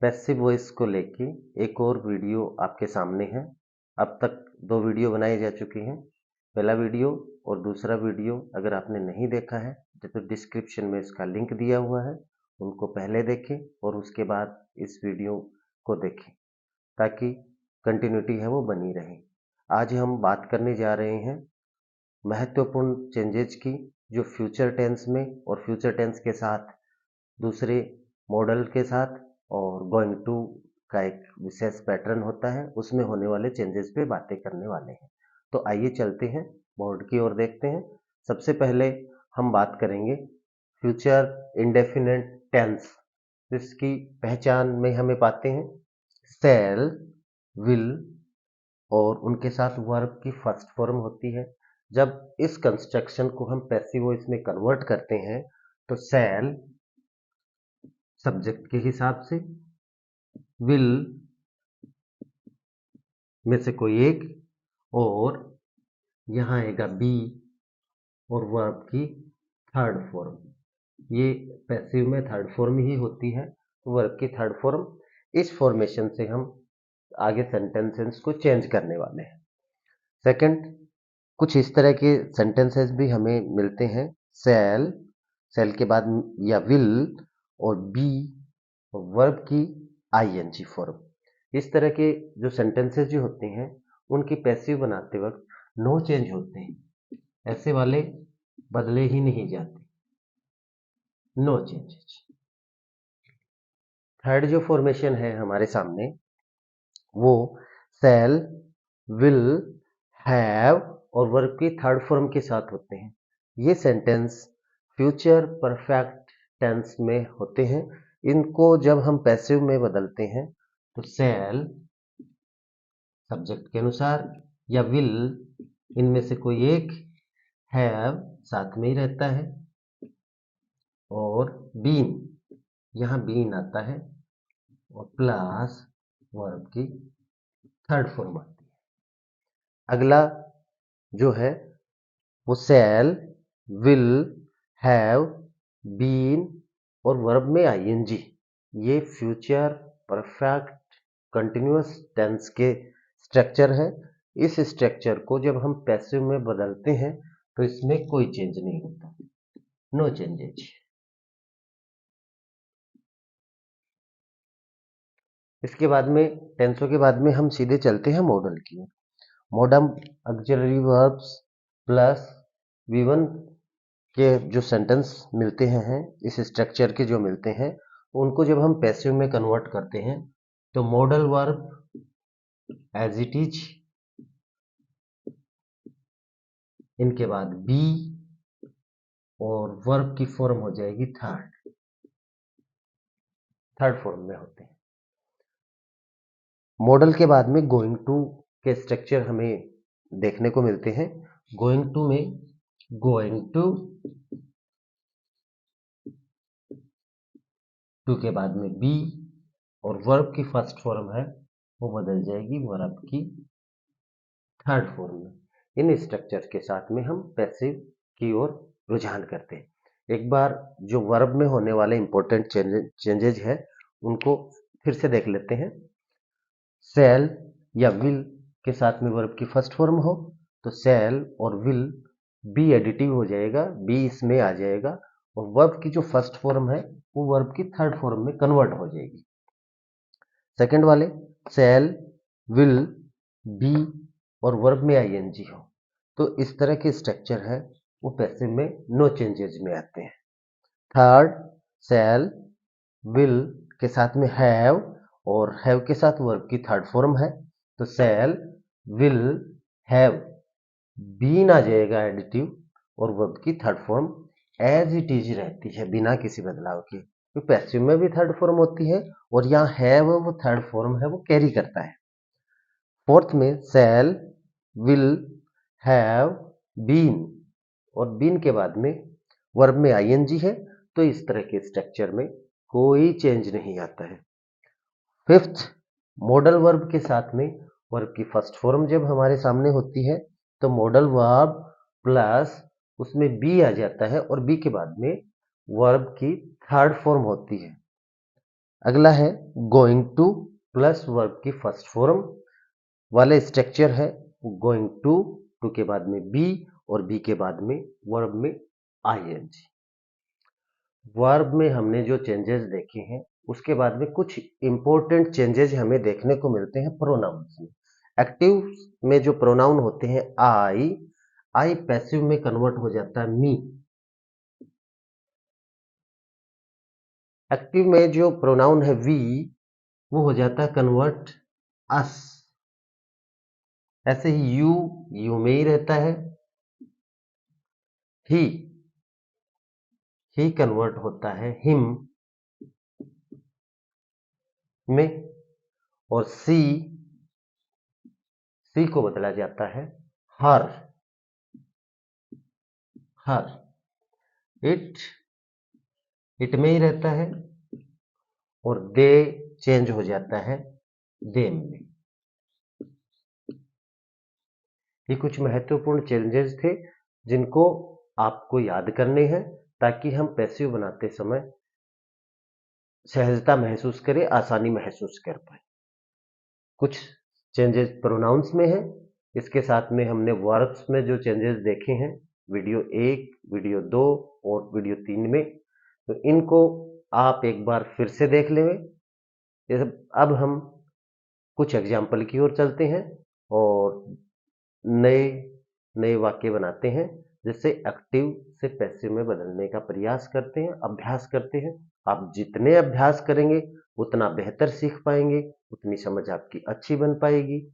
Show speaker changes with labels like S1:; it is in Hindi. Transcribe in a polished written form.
S1: पैसिव वॉइस को लेके एक और वीडियो आपके सामने है। अब तक 2 वीडियो बनाए जा चुके हैं। पहला वीडियो और दूसरा वीडियो अगर आपने नहीं देखा है तो डिस्क्रिप्शन में इसका लिंक दिया हुआ है, उनको पहले देखें और उसके बाद इस वीडियो को देखें ताकि कंटिन्यूटी है वो बनी रहे। आज हम बात करने जा रहे हैं महत्वपूर्ण चेंजेज की, जो फ्यूचर टेंस में और फ्यूचर टेंस के साथ दूसरे मॉडल के साथ और गोइंग टू का एक विशेष पैटर्न होता है, उसमें होने वाले चेंजेस पे बातें करने वाले हैं। तो आइए चलते हैं बोर्ड की ओर, देखते हैं। सबसे पहले हम बात करेंगे फ्यूचर इंडेफिनिट टेंस। इसकी पहचान में हमें पाते हैं शैल, विल और उनके साथ वर्ब की फर्स्ट फॉर्म होती है। जब इस कंस्ट्रक्शन को हम पैसिव वॉइस में कन्वर्ट करते हैं तो शैल सब्जेक्ट के हिसाब से, विल में से कोई एक, और यहाँ आएगा बी और वर्ब की थर्ड फॉर्म। ये पैसिव में थर्ड फॉर्म ही होती है, वर्ब की थर्ड फॉर्म। इस फॉर्मेशन से हम आगे सेंटेंसेस को चेंज करने वाले हैं। सेकंड, कुछ इस तरह के सेंटेंसेस भी हमें मिलते हैं। शैल, शैल के बाद या विल और बी वर्ब की आईएनजी फॉर्म। इस तरह के जो सेंटेंसेस जो होते हैं उनकी पैसिव बनाते वक्त नो चेंज होते हैं, ऐसे वाले बदले ही नहीं जाते, नो चेंजेस। थर्ड जो फॉर्मेशन है हमारे सामने वो शैल, विल, हैव और वर्ब की थर्ड फॉर्म के साथ होते हैं। ये सेंटेंस फ्यूचर परफेक्ट टेंस में होते हैं। इनको जब हम पैसिव में बदलते हैं तो शैल सब्जेक्ट के अनुसार या विल इनमें से कोई एक, हैव साथ में ही रहता है और बीन, यहाँ बीन आता है और प्लस वर्ब की थर्ड फॉर्म आती है। अगला जो है वो शैल, विल, हैव, बीन और वर्ब में आईएनजी। ये फ्यूचर परफेक्ट कंटिन्यूअस टेंस के स्ट्रक्चर है। इस स्ट्रक्चर को जब हम पैसिव में बदलते हैं तो इसमें कोई चेंज नहीं होता, नो चेंजेज। इसके बाद में टेंसों के बाद में हम सीधे चलते हैं मॉडल की। Modern auxiliary verbs plus V1 के जो सेंटेंस मिलते हैं इस स्ट्रक्चर के जो मिलते हैं, उनको जब हम पैसिव में कन्वर्ट करते हैं तो modal verb as it is, इनके बाद बी और वर्ब की फॉर्म हो जाएगी थर्ड फॉर्म में होते हैं। मॉडल के बाद में गोइंग टू के स्ट्रक्चर हमें देखने को मिलते हैं। गोइंग टू में गोइंग टू के बाद में बी और वर्ब की फर्स्ट फॉर्म है वो बदल जाएगी वर्ब की थर्ड फॉर्म में। इन स्ट्रक्चर के साथ में हम पैसिव की ओर रुझान करते हैं। एक बार जो वर्ब में होने वाले इंपॉर्टेंट चेंजेज है उनको फिर से देख लेते हैं। शैल या विल के साथ में वर्ब की फर्स्ट फॉर्म हो तो शैल और विल बी एडिटिव हो जाएगा, बी इसमें आ जाएगा और वर्ब की जो फर्स्ट फॉर्म है वो वर्ब की थर्ड फॉर्म में कन्वर्ट हो जाएगी। सेकंड वाले शैल, विल, बी और वर्ब में आईएनजी हो तो इस तरह के स्ट्रक्चर है वो पैसिव में नो चेंजेज में आते हैं। थर्ड, शैल, विल के साथ में हैव और हैव के साथ वर्ब की थर्ड फॉर्म है तो शैल, विल, हैव, बीन आ जाएगा एडिटिव और वर्ब की third form as it is रहती है बिना किसी बदलाव के। तो पैसिव में भी थर्ड फॉर्म होती है और यहाँ हैव वो थर्ड फॉर्म है वो कैरी करता है। फोर्थ में शैल, विल, हैव, बीन और बीन के बाद में वर्ब में आईएनजी है तो इस तरह के स्ट्रक्चर में कोई चेंज नहीं आता है। फिफ्थ, मॉडल वर्ब के साथ में वर्ब की फर्स्ट फॉर्म जब हमारे सामने होती है तो मॉडल वर्ब प्लस उसमें बी आ जाता है और बी के बाद में वर्ब की थर्ड फॉर्म होती है अगला है गोइंग टू प्लस वर्ब की फर्स्ट फॉर्म वाला स्ट्रक्चर है। गोइंग टू के बाद में बी और बी के बाद में वर्ब में आईएनजी। वर्ब में हमने जो चेंजेस देखे हैं उसके बाद में कुछ इंपॉर्टेंट चेंजेस हमें देखने को मिलते हैं प्रोनाउंस में। एक्टिव में जो प्रोनाउन होते हैं आई पैसिव में कन्वर्ट हो जाता है मी। एक्टिव में जो प्रोनाउन है वी वो हो जाता है कन्वर्ट अस। ऐसे ही यू में ही रहता है। ही कन्वर्ट होता है हिम में। और सी को बदला जाता है हर। इट में ही रहता है। और दे चेंज हो जाता है देम में। ये कुछ महत्वपूर्ण चेंजेस थे जिनको आपको याद करने हैं ताकि हम पैसिव बनाते समय सहजता महसूस करें, आसानी महसूस कर पाए। कुछ चेंजेस प्रोनाउंस में है। इसके साथ में हमने वर्ब्स में जो चेंजेस देखे हैं वीडियो 1, वीडियो 2 और वीडियो 3 में, तो इनको आप एक बार फिर से देख लें। अब हम कुछ एग्जाम्पल की ओर चलते हैं और नए नए वाक्य बनाते हैं, जिससे एक्टिव से पैसिव में बदलने का प्रयास करते हैं, अभ्यास करते हैं। आप जितने अभ्यास करेंगे उतना बेहतर सीख पाएंगे, उतनी समझ आपकी अच्छी बन पाएगी।